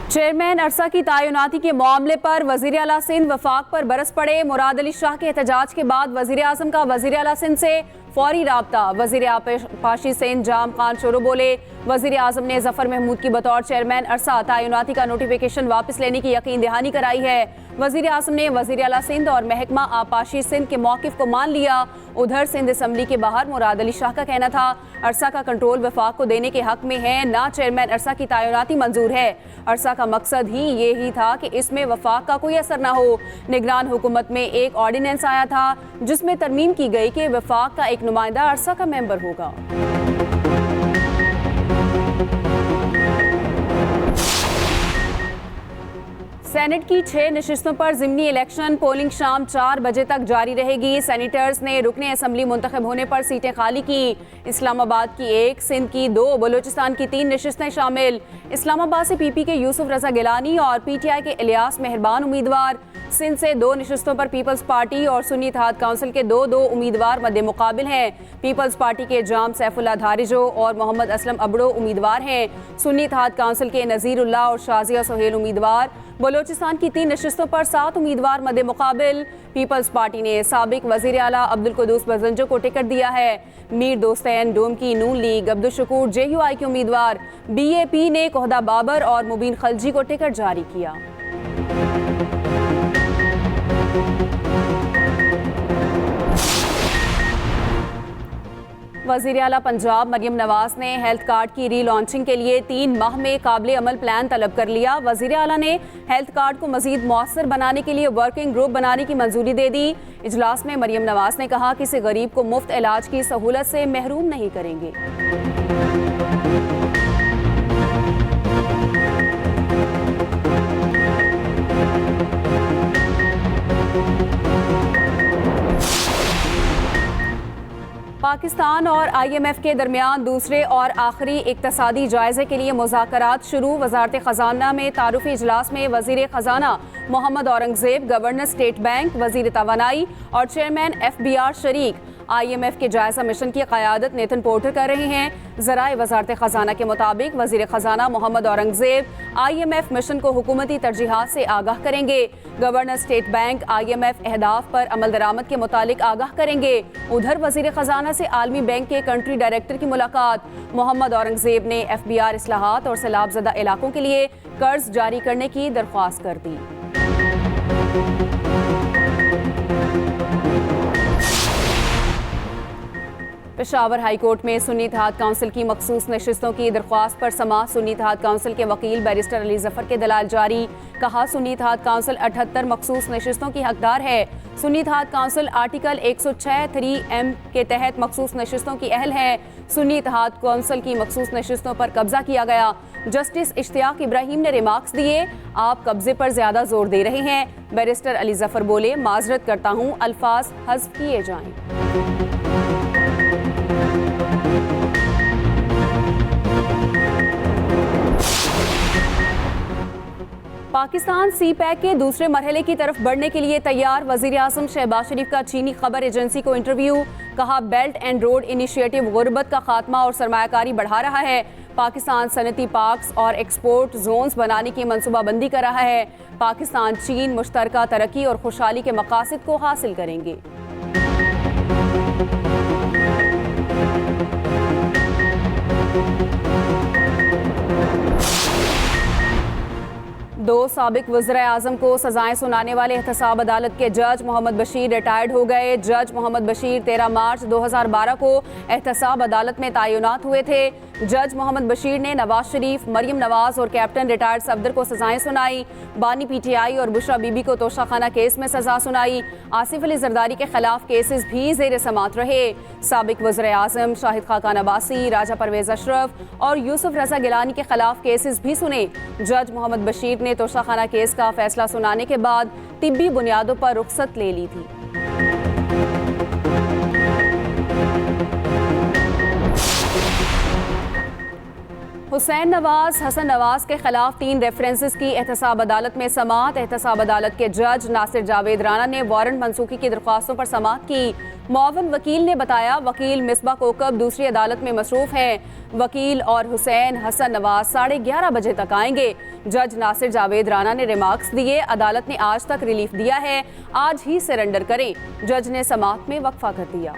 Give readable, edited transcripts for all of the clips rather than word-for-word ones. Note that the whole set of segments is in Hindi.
चेयरमैन अरसा की तैनाती के मामले पर वजीर आला सिंध वफाक पर बरस पड़े। मुराद अली शाह के एहतजाज के बाद वजीर आजम का वजीर आला सिंध से फौरी राब्ता। वजीर आपाशी सिंध जाम खान शोरो बोले, वजीर आजम ने जफर महमूद की बतौर चेयरमैन अरसा तैनाती का नोटिफिकेशन वापस लेने की यकीन दहानी कराई है। वजीर आजम ने वजीर आला सिंध और महकमा आपाशी सिंध के मौकिफ को मान लिया। उधर सिंध असम्बली के बाहर मुराद अली शाह का कहना था, अरसा का कंट्रोल वफाक को देने के हक में है, ना चेयरमैन अरसा की तैनाती मंजूर है। अरसा का मकसद ही यही था कि इसमें वफाक का कोई असर ना हो। निगरान हुकूमत में एक ऑर्डिनेंस आया था जिसमें तरमीम की गई कि वफाक का एक नुमाइंदा अरसा का मेंबर होगा। सेनेट की 6 नशिस्तों पर ज़िमनी इलेक्शन पोलिंग शाम 4 बजे तक जारी रहेगी। सेनेटर्स ने रुकने असम्बली मुंतखब होने पर सीटें खाली की। इस्लामाबाद की 1, सिंध की 2, बलूचिस्तान की 3 नशिस्तें शामिल। इस्लामाबाद से पीपी के यूसुफ रजा गिलानी और पीटीआई के इलियास मेहरबान उम्मीदवार। सिंध से 2 नशिस्तों पर पीपल्स पार्टी और सुन्नी इत्तेहाद काउंसिल के 2 उम्मीदवार मद्दे मुकाबिल हैं। पीपल्स पार्टी के जाम सैफुल्लाह धारिजो और मोहम्मद असलम अबड़ो उम्मीदवार हैं। सुन्नी इत्तेहाद काउंसिल के नज़ीरुल्लाह और शाजिया सोहेल उम्मीदवार। बलूचिस्तान की 3 नशिस्तों पर 7 उम्मीदवार मद्दे मुकाबिल। पीपल्स पार्टी ने साबिक वजीर आला अब्दुल कुद्दूस बजंजो को टिकट दिया है। मीर दोस्तैन डोम की नून लीग अब्दुल शकूर JUI के उम्मीदवार। BAP ने कोहदा बाबर और मुबीन खलजी को टिकट जारी किया। वज़ीर आला पंजाब मरियम नवाज ने हेल्थ कार्ड की री लॉन्चिंग के लिए 3 माह में काबिल अमल प्लान तलब कर लिया। वज़ीर आला ने हेल्थ कार्ड को मज़ीद मौसर बनाने के लिए वर्किंग ग्रुप बनाने की मंजूरी दे दी। इजलास में मरियम नवाज ने कहा, किसी गरीब को मुफ्त इलाज की सहूलत से महरूम नहीं करेंगे। पाकिस्तान और IMF के दरमियान दूसरे और आखिरी इक्तसादी जायजे के लिए मुज़ाकरात शुरू। वजारत ख़जाना में तारुफ़ी इजलास में वज़ीर ख़जाना Mohammad Aurangzeb, governor state bank, वज़ीर तवानाई और चेयरमैन FBR शरीक। IMF के जायजा मिशन की क़यादत नेथन पोर्टर कर रहे हैं। ज़राए वजारत ख़जाना के मुताबिक वज़ीर ख़जाना मोहम्मद औरंगज़ेब IMF मिशन को हुकूमती तरजीहात से आगाह करेंगे। गवर्नर स्टेट बैंक IMF अहदाफ पर अमल दरामद के मुतालिक आगाह करेंगे। उधर वज़ीर ख़जाना से आलमी बैंक के कंट्री डायरेक्टर की मुलाकात। मोहम्मद औरंगज़ेब ने FBR इस्लाहात और सैलाबज़दा इलाकों के लिए कर्ज जारी करने की दरख्वास्त कर दी। पेशावर हाई कोर्ट में सुन्नी इत्तेहाद काउंसिल की मखसूस नशिस्तों की दरख्वास्त पर समाअत। सुन्नी इत्तेहाद काउंसिल के वकील बैरिस्टर अली जफर के दलाल जारी। कहा, सुन्नी इत्तेहाद काउंसिल 78 मखसूस नशिस्तों की हकदार है। सुन्नी इत्तेहाद काउंसिल आर्टिकल 106(3)M के तहत मखसूस नशिस्तों की अहल है। सुन्नी इत्तेहाद काउंसिल की मखसूस नशिस्तों पर कब्जा किया गया। जस्टिस इश्तियाक इब्राहिम ने रिमार्क्स दिए, आप कब्जे पर ज्यादा जोर दे रहे हैं। बैरिस्टर अली जफर बोले, माजरत करता हूँ, अल्फाज हज़्फ किए जाएं। पाकिस्तान CPEC के दूसरे मरहले की तरफ बढ़ने के लिए तैयार। वज़ीर आज़म शहबाज शरीफ का चीनी खबर एजेंसी को इंटरव्यू। कहा, बेल्ट एंड रोड इनिशिएटिव गुर्बत का खात्मा और सरमायाकारी बढ़ा रहा है। पाकिस्तान सनती पार्क्स और एक्सपोर्ट जोन्स बनाने की मनसूबाबंदी कर रहा है। पाकिस्तान चीन मुश्तरका तरक्की और खुशहाली के मकासद को हासिल करेंगे। दो साबिक वज़ीर आज़म को सजाएं सुनाने वाले एहतसाब अदालत के जज मोहम्मद बशीर रिटायर्ड हो गए। जज मोहम्मद बशीर 13 मार्च 2012 को एहतसाब अदालत में तैनात हुए थे। जज मोहम्मद बशीर ने नवाज शरीफ, मरियम नवाज और कैप्टन रिटायर्ड सफदर को सजाएं सुनाई। बानी PTI और बुशरा बीबी को तोशाखाना केस में सजा सुनाई। आसिफ अली जरदारी के खिलाफ केसेस भी ज़ेर समात रहे। साबिक वज़ीर आज़म शाहिद खाकान अब्बासी, राजा परवेज़ अशरफ और यूसुफ रजा गिलानी के खिलाफ केसेस भी सुने। जज मोहम्मद बशीर ने तोशाखाना केस का फैसला सुनाने के बाद तिब्बी बुनियादों पर रुख्सत ले ली थी। हुसैन नवाज हसन नवाज के खिलाफ 3 रेफरेंसेस की एहतसाब अदालत में समाअत। एहतसाब अदालत के जज नासिर जावेद राना ने वारंट मनसूखी की दरख्वास्तों पर समाअत की। मुआवन वकील ने बताया वकील मिसबा कोकब दूसरी अदालत में मसरूफ हैं। वकील और हुसैन हसन नवाज 11:30 बजे तक आएंगे। जज नासिर जावेद राना ने रिमार्क्स दिए, अदालत ने आज तक रिलीफ दिया है, आज ही सरेंडर करें। जज ने समाअत में वक्फा कर दिया।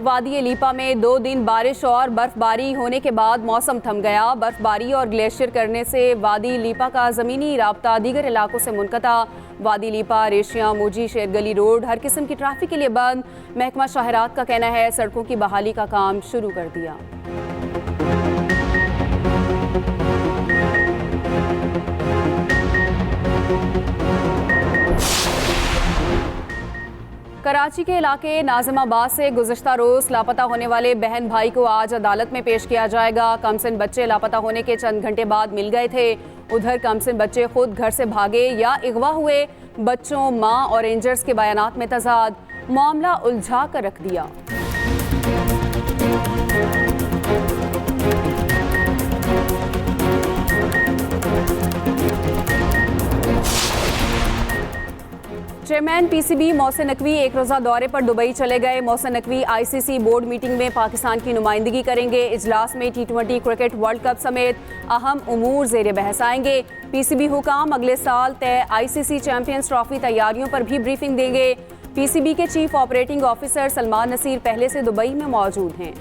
वादी लीपा में 2 दिन बारिश और बर्फबारी होने के बाद मौसम थम गया। बर्फबारी और ग्लेशियर करने से वादी लीपा का ज़मीनी राब्ता दीगर इलाकों से मुनक़ता। वादी लीपा, रेशिया, मोजी, शेरगली रोड हर किस्म की ट्रैफिक के लिए बंद। महकमा शाहरात का कहना है सड़कों की बहाली का काम शुरू कर दिया। कराची के इलाके नाजिमाबाद से गुज़िश्ता रोज़ लापता होने वाले बहन भाई को आज अदालत में पेश किया जाएगा। कमसिन बच्चे लापता होने के चंद घंटे बाद मिल गए थे। उधर कमसिन बच्चे खुद घर से भागे या अगवा हुए। बच्चों, मां और रेंजर्स के बयानात में तजाद, मामला उलझा कर रख दिया। चेयरमैन पीसीबी मोहसिन नकवी एक रोज़ा दौरे पर दुबई चले गए। Mohsin Naqvi ICC board meeting में पाकिस्तान की नुमाइंदगी करेंगे। इजलास में T20 क्रिकेट वर्ल्ड कप समेत अहम उमूर ज़ेर बहस आएंगे। पीसीबी हुकाम अगले साल तय आईसीसी चैंपियंस ट्रॉफी तैयारियों पर भी ब्रीफिंग देंगे। पीसीबी के chief operating officer Salman Naseer पहले से दुबई में मौजूद हैं।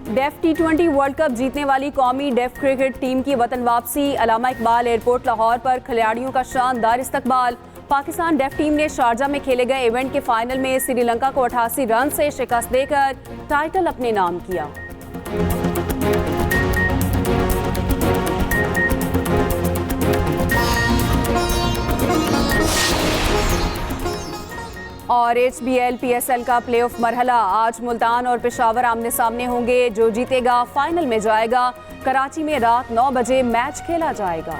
डेफ T20 वर्ल्ड कप जीतने वाली कौमी डेफ क्रिकेट टीम की वतन वापसी। अलामा इकबाल एयरपोर्ट लाहौर पर खिलाड़ियों का शानदार इस्तकबाल। पाकिस्तान डेफ टीम ने शारजा में खेले गए इवेंट के फाइनल में श्रीलंका को 88 रन से शिकस्त देकर टाइटल अपने नाम किया। और HBL PSL का प्लेऑफ मरहला आज मुल्तान और पेशावर आमने सामने होंगे। जो जीतेगा फाइनल में जाएगा। कराची में रात 9 बजे मैच खेला जाएगा।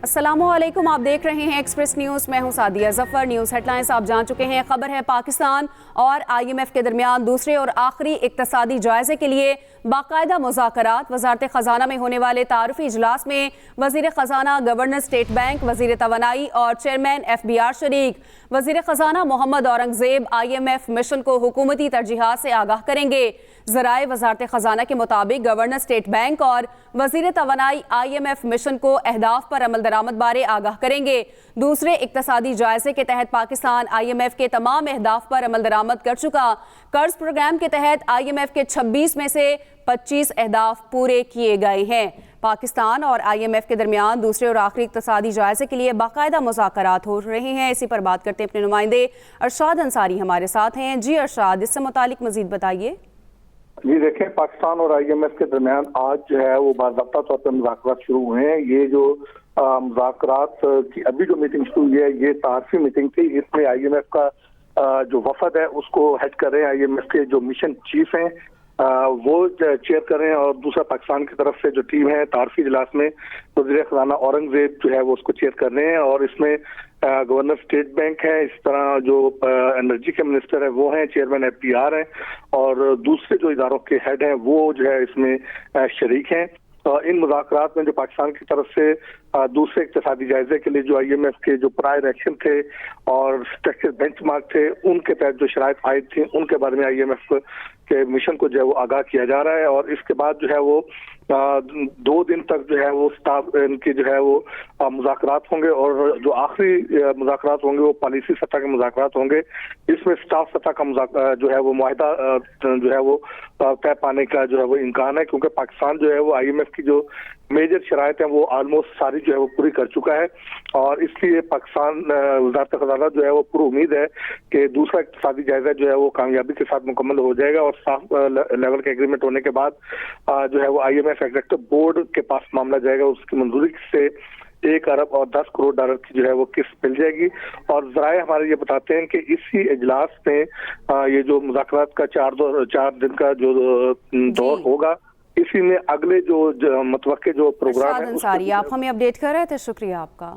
अस्सलामुअलैकुम, आप देख रहे हैं एक्सप्रेस न्यूज़। मैं हूं सादिया जफर। न्यूज़ हेडलाइंस आप जान चुके हैं। खबर है पाकिस्तान और IMF के दरमियान दूसरे और आखिरी इक्तसादी जायजे के लिए बाकायदा मुज़ाकरात। वज़ारत ख़जाना में होने वाले तारुफी इजलास में वज़ीर ख़जाना, गवर्नर स्टेट बैंक, वज़ीर तवानाई और चेयरमैन FBR शरीक। वज़ीर ख़जाना मोहम्मद औरंगज़ेब IMF मिशन को हुकूमती तरजीहात से आगाह करेंगे। ज़राए वज़ारत ख़जाना के मुताबिक गवर्नर स्टेट बैंक और वज़ीर तवानाई IMF मिशन को अहदाफ पर अमल दरामद बारे आगाह करेंगे। दूसरे इक्तसादी जायजे के तहत पाकिस्तान IMF के तमाम अहदाफ पर अमल दरामद कर चुका। कर्ज प्रोग्राम के तहत IMF के 26 में से 25 अहदाफ पूरे किए गए हैं। पाकिस्तान और IMF के दरमियान दूसरे और आखिरी इक्तसादी जायजे के लिए बाकायदा मुज़ाकरात हो रहे हैं। इसी पर बात करते हैं अपने नुमाइंदे अरशाद अंसारी हमारे साथ हैं। जी अरशाद, इससे मुतालिक मजीद बताइए। जी देखें, पाकिस्तान और IMF के दरमियान आज जो है वो बाज़ाब्ता तौर पर मुज़ाकरात शुरू हुए हैं। ये जो मुज़ाकरात की अभी जो मीटिंग शुरू हुई है ये तारफी मीटिंग थी। इसमें IMF का जो वफद है उसको हेड कर रहे हैं IMF के जो मिशन चीफ हैं वो चेयर कर रहे हैं, और दूसरा पाकिस्तान की तरफ से जो टीम है तारफी इजलास में वज़ीर ख़ज़ाना औरंगज़ेब जो है वो उसको चेयर कर रहे हैं। और इसमें गवर्नर स्टेट बैंक है, इस तरह जो एनर्जी के मिनिस्टर है वो हैं, चेयरमैन FBR हैं, और दूसरे जो इदारों के हेड हैं वो जो है इसमें शरीक हैं। इन मुज़ाकरात में जो पाकिस्तान की तरफ से दूसरे इक़्तिसादी जायजे के लिए जो IMF के जो प्रायर एक्शन थे और स्ट्रक्चर बेंचमार्क थे उनके तहत जो शराइत आयद थी उनके बारे में IMF के मिशन को जो है वो आगाह किया जा रहा है। और इसके बाद जो है वो 2 दिन तक जो है वो स्टाफ इनके जो है वो मुज़ाकरात होंगे, और जो आखिरी मुज़ाकरात होंगे वो पॉलिसी सतह के मुज़ाकरात होंगे। इसमें स्टाफ सतह का जो है वो मुआहिदा जो है वो तय पाने का जो है वो इम्कान है, क्योंकि पाकिस्तान जो है वो IMF की जो मेजर शराइत हैं वो ऑलमोस्ट सारी जो है वो पूरी कर चुका है। और इसलिए पाकिस्तान वज़ारत ख़ज़ाना जो है वो पूरी उम्मीद है कि दूसरा इक़्तिसादी जायजा जो है वो कामयाबी के साथ मुकम्मल हो जाएगा, और साफ लेवल के एग्रीमेंट होने के बाद जो है वो IMF एग्जीक्यूटिव बोर्ड के पास मामला जाएगा, उसकी मंजूरी से 1 अरब और 10 करोड़ डॉलर की जो है वो किस्त मिल जाएगी। और जराए हमारे ये बताते हैं कि इसी इजलास में ये जो मुज़ाकरात का 4 दिन का जो दौर होगा, इसी में अगले जो मतवक्के जो प्रोग्राम है अंसारी, आप हमें अपडेट कर रहे थे, शुक्रिया आपका।